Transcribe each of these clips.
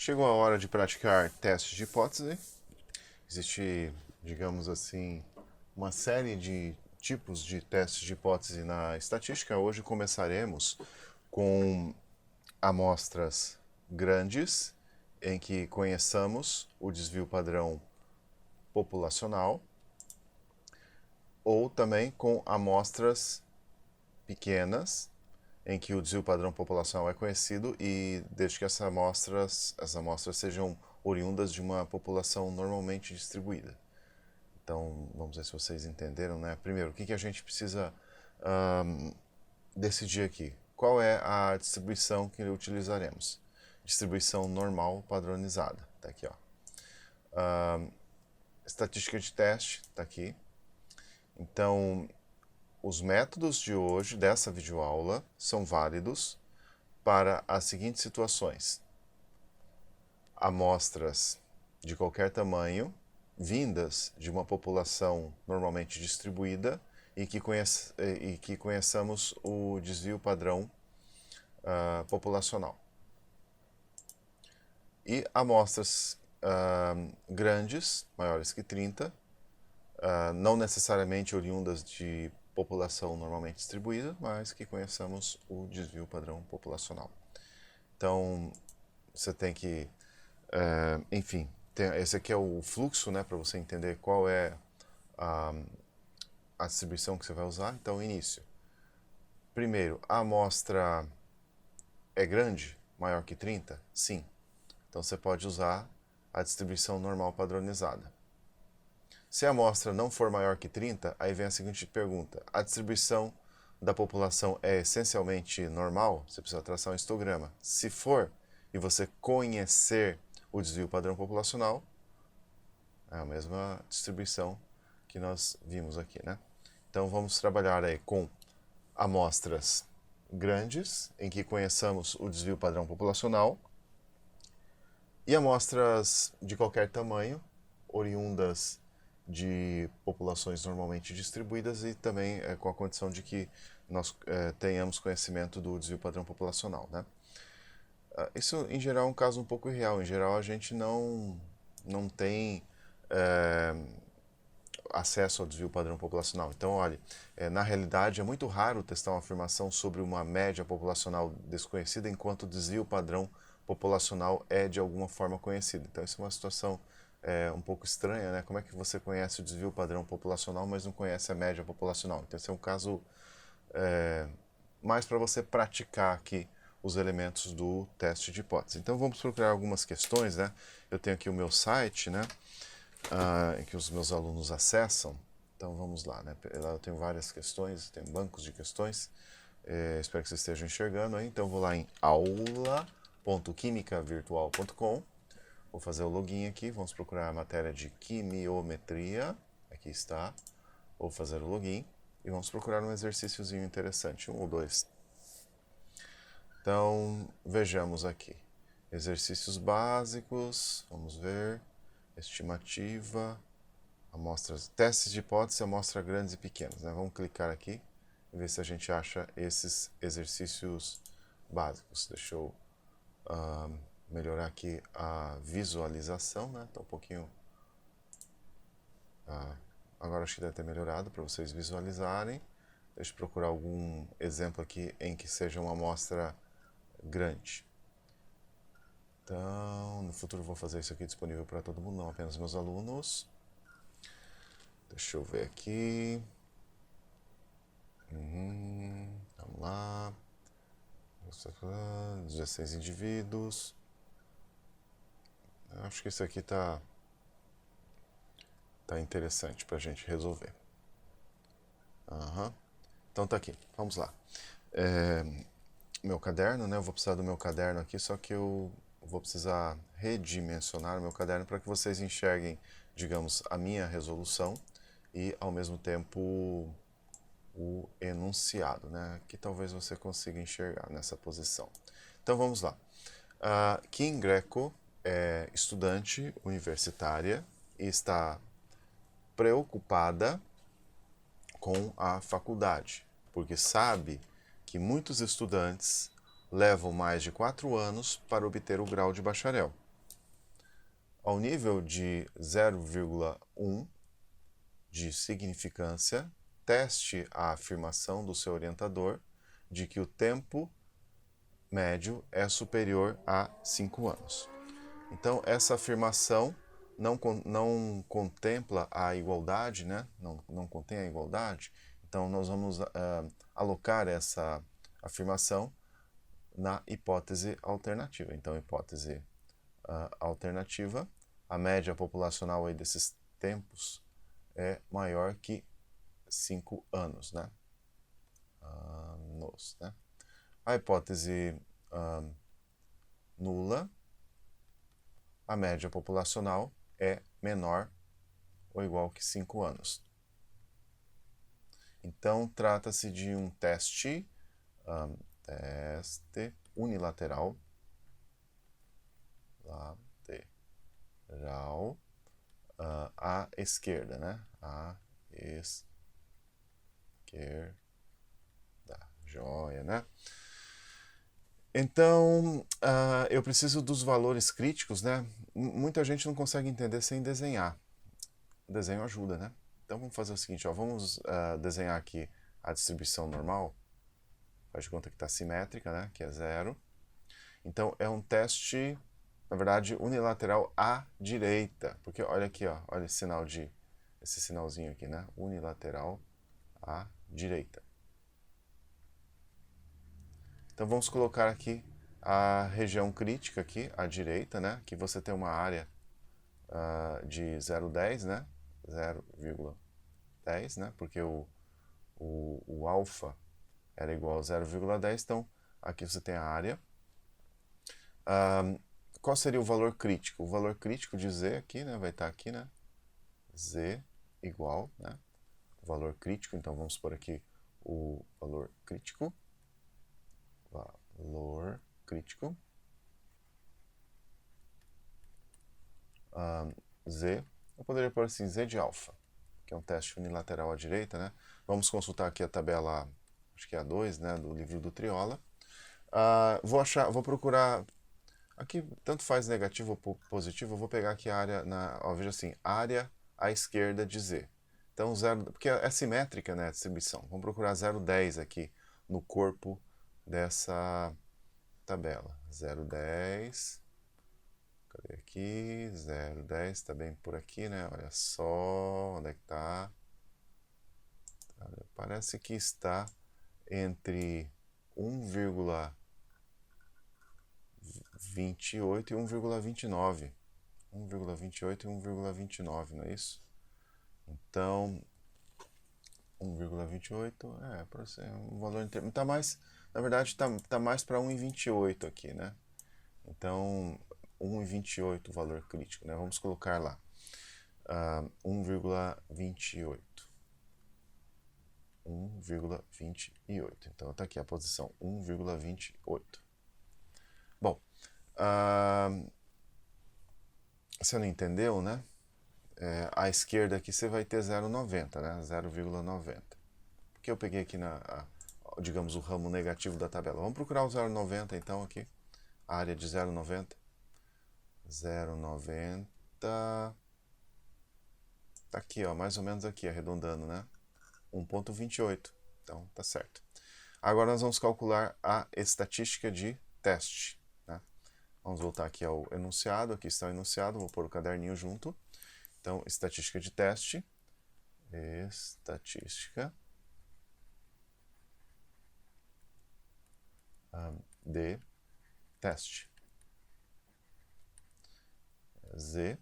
Chegou a hora de praticar testes de hipótese. Existe, digamos assim, uma série de tipos de testes de hipótese na estatística. Hoje começaremos com amostras grandes, em que conheçamos o desvio padrão populacional, ou também com amostras pequenas, em que o desvio padrão populacional é conhecido e desde que as amostras sejam oriundas de uma população normalmente distribuída. Então, vamos ver se vocês entenderam, né? Primeiro, o que a gente precisa decidir aqui? Qual é a distribuição que utilizaremos? Distribuição normal padronizada, tá aqui, ó. Estatística de teste, tá aqui. Então, os métodos de hoje, dessa videoaula, são válidos para as seguintes situações: amostras de qualquer tamanho, vindas de uma população normalmente distribuída e que conheçamos o desvio padrão populacional. E amostras grandes, maiores que 30, não necessariamente oriundas de população normalmente distribuída, mas que conheçamos o desvio padrão populacional. Então, você tem que, enfim, esse aqui é o fluxo, né, para você entender qual é a distribuição que você vai usar. Então, início. Primeiro, a amostra é grande, maior que 30? Sim. Então, você pode usar a distribuição normal padronizada. Se a amostra não for maior que 30, aí vem a seguinte pergunta: a distribuição da população é essencialmente normal? Você precisa traçar um histograma. Se for, e você conhecer o desvio padrão populacional, é a mesma distribuição que nós vimos aqui, né? Então vamos trabalhar aí com amostras grandes, em que conheçamos o desvio padrão populacional, e amostras de qualquer tamanho, oriundas de populações normalmente distribuídas e também com a condição de que nós tenhamos conhecimento do desvio padrão populacional, né? Isso, em geral, é um caso um pouco irreal. Em geral, a gente não tem acesso ao desvio padrão populacional. Então, olha, na realidade, é muito raro testar uma afirmação sobre uma média populacional desconhecida, enquanto o desvio padrão populacional é de alguma forma conhecido. Então, isso é uma situação um pouco estranha, né? Como é que você conhece o desvio padrão populacional, mas não conhece a média populacional? Então, esse é um caso mais para você praticar aqui os elementos do teste de hipótese. Então, vamos procurar algumas questões, né? Eu tenho aqui o meu site, né? Em que os meus alunos acessam. Então, vamos lá, né? Lá eu tenho várias questões, tenho bancos de questões. Espero que vocês estejam enxergando aí. Então, eu vou lá em aula.quimicavirtual.com. Vou fazer o login aqui, vamos procurar a matéria de quimiometria, aqui está. Vou fazer o login e vamos procurar um exercíciozinho interessante, 1 ou 2. Então, vejamos aqui. Exercícios básicos, vamos ver. Estimativa, amostras, testes de hipótese, amostra grandes e pequenas, né? Vamos clicar aqui e ver se a gente acha esses exercícios básicos. Deixa eu melhorar aqui a visualização, né? Tá um pouquinho... agora acho que deve ter melhorado para vocês visualizarem. Deixa eu procurar algum exemplo aqui em que seja uma amostra grande. Então, no futuro eu vou fazer isso aqui disponível para todo mundo, não apenas meus alunos. Deixa eu ver aqui. Vamos lá. 16 indivíduos. Acho que isso aqui tá interessante para a gente resolver. Então tá aqui, vamos lá. Meu caderno, né? Eu vou precisar do meu caderno aqui, só que eu vou precisar redimensionar o meu caderno para que vocês enxerguem, digamos, a minha resolução e, ao mesmo tempo, o enunciado, né? Que talvez você consiga enxergar nessa posição. Então, vamos lá. Kim Greco é estudante universitária e está preocupada com a faculdade, porque sabe que muitos estudantes levam mais de 4 anos para obter o grau de bacharel. ao nível de 0,1 de significância, teste a afirmação do seu orientador de que o tempo médio é superior a 5 anos. Então, essa afirmação não contempla a igualdade, né? Não contém a igualdade. Então, nós vamos alocar essa afirmação na hipótese alternativa. Então, hipótese alternativa, a média populacional aí desses tempos é maior que 5 anos, né? Né? A hipótese nula, a média populacional é menor ou igual que 5 anos. Então, trata-se de um teste unilateral, lateral, à esquerda, né? À esquerda, joia, né? Então, eu preciso dos valores críticos, né? Muita gente não consegue entender sem desenhar. O desenho ajuda, né? Então, vamos fazer o seguinte, ó, vamos desenhar aqui a distribuição normal. Faz de conta que está simétrica, né? Que é 0. Então, é um teste, na verdade, unilateral à direita. Porque olha aqui, ó, olha esse sinalzinho aqui, né? Unilateral à direita. Então, vamos colocar aqui a região crítica aqui, à direita, né? Que você tem uma área de 0,10, né? 0,10, né? Porque o alfa era igual a 0,10, então aqui você tem a área. Qual seria o valor crítico? O valor crítico de Z aqui, né? Vai estar aqui, né? Z igual, né? O valor crítico, então vamos pôr aqui o valor crítico. Valor crítico. Z, eu poderia pôr assim, Z de alfa, que é um teste unilateral à direita, né? Vamos consultar aqui a tabela, acho que é a 2, né, do livro do Triola. Vou procurar, aqui tanto faz negativo ou positivo, eu vou pegar aqui a área, veja assim, área à esquerda de Z. Então, porque é simétrica, né, a distribuição. Vamos procurar 0,10 aqui no corpo dessa tabela. 0,10... Cadê aqui? 0,10, está bem por aqui, né? Olha só, onde é que está? Parece que está entre 1,28 e 1,29. 1,28 e 1,29, não é isso? Então, 1,28 para ser um valor inteiro. Tá mais, na verdade, tá mais para 1,28 aqui, né? Então, 1,28 o valor crítico, né? Vamos colocar lá 1,28. 1,28. Então está aqui a posição 1,28. Bom, você não entendeu, né? À esquerda aqui você vai ter 0,90, né? 0,90. Porque eu peguei aqui digamos, o ramo negativo da tabela. Vamos procurar o 0,90 então aqui. A área de 0,90. 0,90. Tá aqui, ó, mais ou menos aqui, arredondando, né? 1,28. Então, tá certo. Agora nós vamos calcular a estatística de teste, né? Vamos voltar aqui ao enunciado. Aqui está o enunciado. Vou pôr o caderninho junto. Então, estatística de teste. Estatística de teste. Z.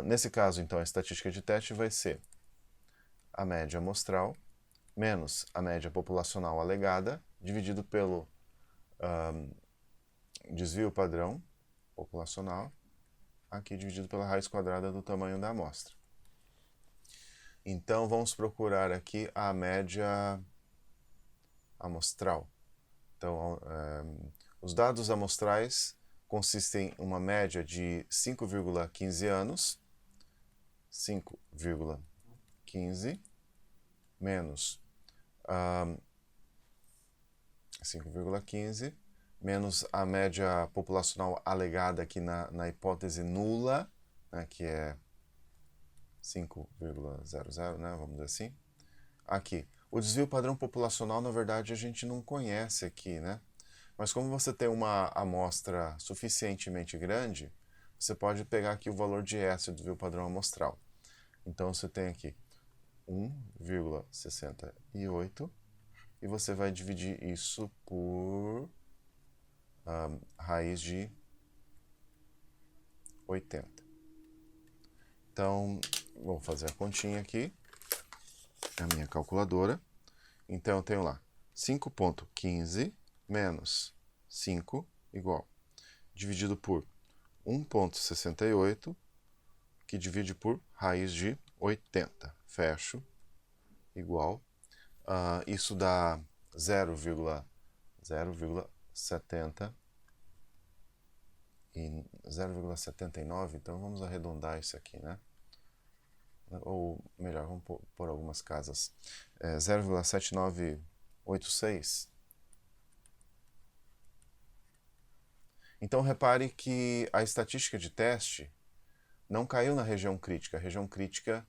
Nesse caso, então, a estatística de teste vai ser a média amostral menos a média populacional alegada, dividido pelo desvio padrão populacional, aqui dividido pela raiz quadrada do tamanho da amostra. Então, vamos procurar aqui a média amostral. Então, os dados amostrais consistem em uma média de 5,15 anos, 5,15 menos 5,15 menos a média populacional alegada aqui na hipótese nula, né, que é 5,00, né, vamos dizer assim. Aqui, o desvio padrão populacional, na verdade, a gente não conhece aqui, né? Mas como você tem uma amostra suficientemente grande, você pode pegar aqui o valor de S do desvio padrão amostral. Então você tem aqui 1,68 e você vai dividir isso por raiz de 80. Então, vou fazer a continha aqui, a minha calculadora. Então eu tenho lá 5,15 menos 5 igual, dividido por 1,68, que divide por raiz de 80. Fecho, igual. Isso dá 0,70 e 0,79, então vamos arredondar isso aqui, né? Ou melhor, vamos pôr algumas casas. 0,7986. Então repare que a estatística de teste não caiu na região crítica. A região crítica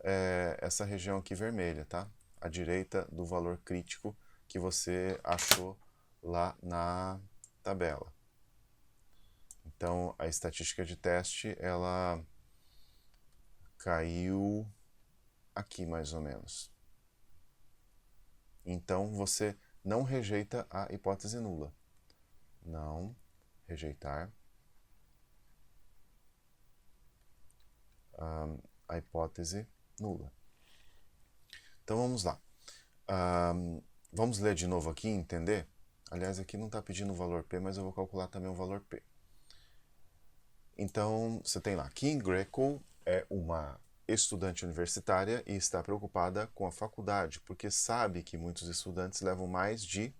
é essa região aqui vermelha, tá? À direita do valor crítico que você achou lá na tabela. Então a estatística de teste ela caiu aqui mais ou menos. Então você não rejeita a hipótese nula. Não rejeitar a hipótese nula. Então vamos lá. Vamos ler de novo aqui e entender. Aliás, aqui não está pedindo o valor P, mas eu vou calcular também o valor P. Então, você tem lá, Kim Greco é uma estudante universitária e está preocupada com a faculdade, porque sabe que muitos estudantes levam mais de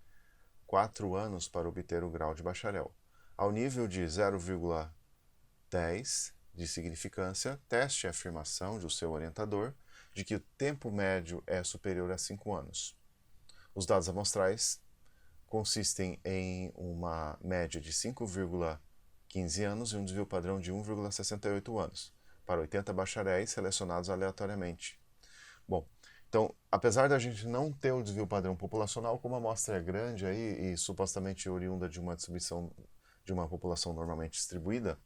4 anos para obter o grau de bacharel. Ao nível de 0,10 de significância, teste a afirmação do seu orientador de que o tempo médio é superior a 5 anos. Os dados amostrais consistem em uma média de 5,15 anos e um desvio padrão de 1,68 anos, para 80 bacharéis selecionados aleatoriamente. Bom, então, apesar da gente não ter o desvio padrão populacional, como a amostra é grande aí e supostamente oriunda de uma distribuição de uma população normalmente distribuída,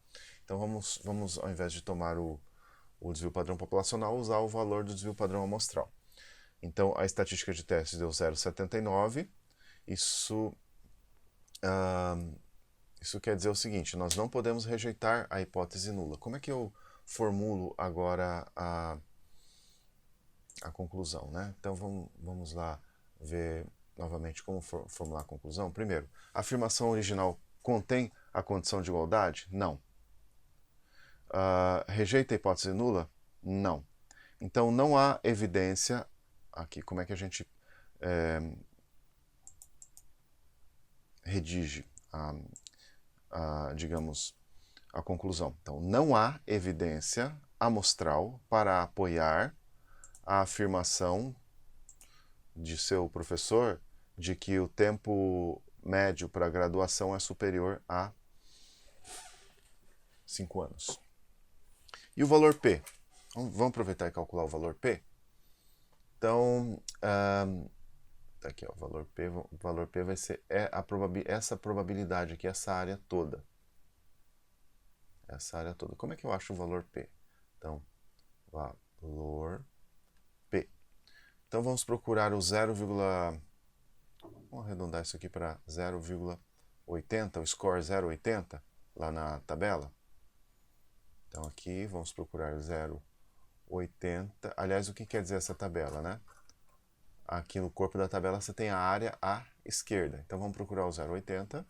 então vamos ao invés de tomar o desvio padrão populacional, usar o valor do desvio padrão amostral. Então, a estatística de teste deu 0,79. Isso quer dizer o seguinte, nós não podemos rejeitar a hipótese nula. Como é que eu formulo agora a conclusão, né? Então vamos lá ver novamente como formular a conclusão. Primeiro, a afirmação original contém a condição de igualdade? Não. Rejeita a hipótese nula? Não. Então não há evidência aqui. Como é que a gente redige digamos, a conclusão? Então não há evidência amostral para apoiar a afirmação de seu professor de que o tempo médio para a graduação é superior a 5 anos. E o valor P? Vamos aproveitar e calcular o valor P? Então, tá aqui, ó, o valor P vai ser essa probabilidade aqui, essa área toda. Essa área toda. Como é que eu acho o valor P? Então, valor P. Então vamos procurar o 0, vamos arredondar isso aqui para 0,80, o score 0,80 lá na tabela. Então aqui vamos procurar 0,80. Aliás, o que quer dizer essa tabela, né? Aqui no corpo da tabela você tem a área à esquerda. Então vamos procurar o 0,80.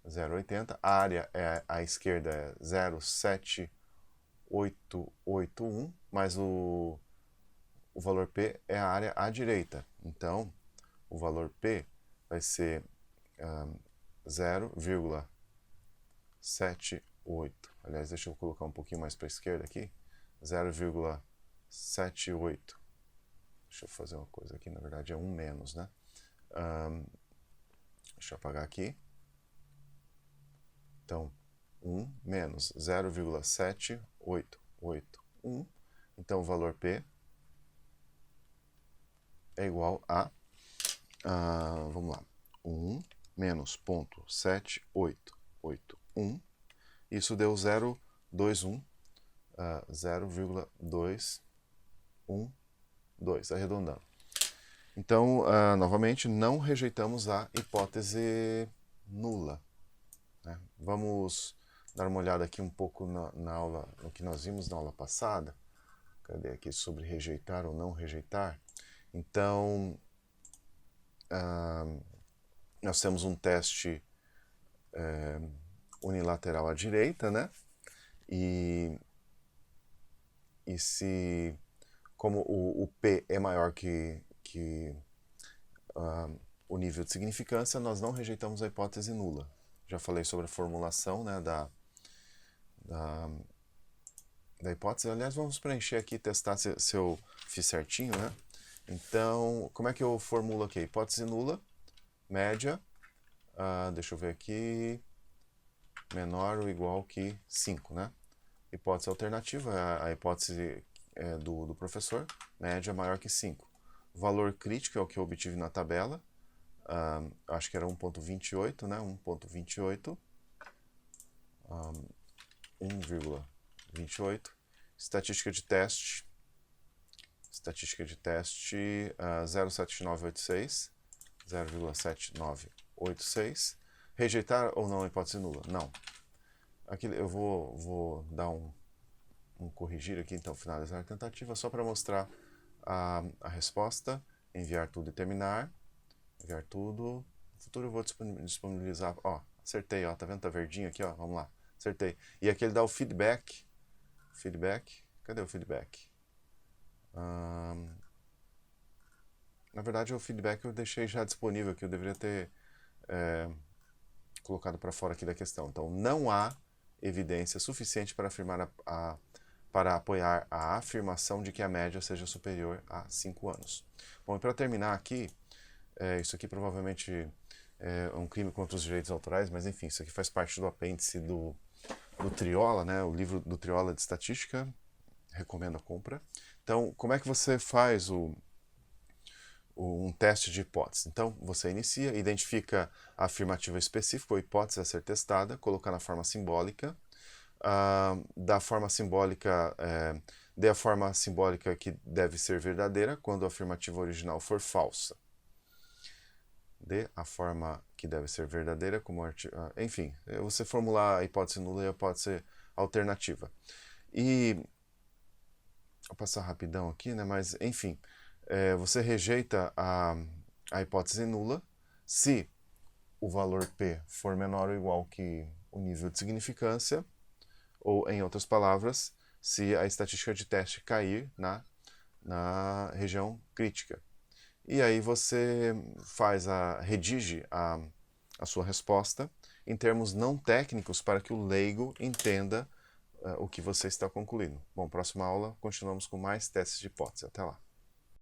0,80. A área à esquerda é 0,7881, mas o valor P é a área à direita. Então, o valor P vai ser 0,78. Aliás, deixa eu colocar um pouquinho mais para a esquerda aqui. 0,78. Deixa eu fazer uma coisa aqui, na verdade é 1 menos, né? Deixa eu apagar aqui. Então, 1 menos 0,7881. Então, o valor P é igual a, vamos lá, 1 menos 0,7881. Isso deu 0,21, 0,212, arredondando. Então, novamente, não rejeitamos a hipótese nula, né? Vamos dar uma olhada aqui um pouco na aula, no que nós vimos na aula passada. Cadê aqui sobre rejeitar ou não rejeitar? Então, nós temos um teste unilateral à direita, né? E se, como o P é maior que o nível de significância, nós não rejeitamos a hipótese nula. Já falei sobre a formulação, né, da hipótese. Aliás, vamos preencher aqui e testar se eu fiz certinho, né? Então, como é que eu formulo aqui? Hipótese nula, média, deixa eu ver aqui, menor ou igual que 5, né? Hipótese alternativa, a hipótese do professor, média maior que 5. Valor crítico é o que eu obtive na tabela, acho que era 1.28, né? 1.28, 1,28. Estatística de teste 0,7986, 0,7986. Rejeitar ou não a hipótese nula? Não. Aqui eu vou dar um corrigir aqui, então, finalizar a tentativa, só para mostrar a resposta. Enviar tudo e terminar. Enviar tudo. No futuro eu vou disponibilizar. Ó, acertei, ó, tá vendo? Tá verdinho aqui, ó. Vamos lá. Acertei. E aqui ele dá o feedback. Cadê o feedback? Na verdade, o feedback eu deixei já disponível aqui. Eu deveria ter colocado para fora aqui da questão. Então, não há evidência suficiente para afirmar para apoiar a afirmação de que a média seja superior a 5 anos. Bom, e para terminar aqui, isso aqui provavelmente é um crime contra os direitos autorais, mas enfim, isso aqui faz parte do apêndice do Triola, né? O livro do Triola de Estatística, recomendo a compra. Então, como é que você faz um teste de hipótese? Então, você inicia, identifica a afirmativa específica ou hipótese a ser testada, colocar na forma simbólica. Da forma simbólica, dê a forma simbólica que deve ser verdadeira quando a afirmativa original for falsa. Dê a forma que deve ser verdadeira como enfim, você formular a hipótese nula e a hipótese alternativa. E vou passar rapidão aqui, né? Mas enfim, você rejeita a hipótese nula se o valor P for menor ou igual que o nível de significância, ou, em outras palavras, se a estatística de teste cair na região crítica. E aí você redige a sua resposta em termos não técnicos para que o leigo entenda o que você está concluindo. Bom, próxima aula continuamos com mais testes de hipótese. Até lá.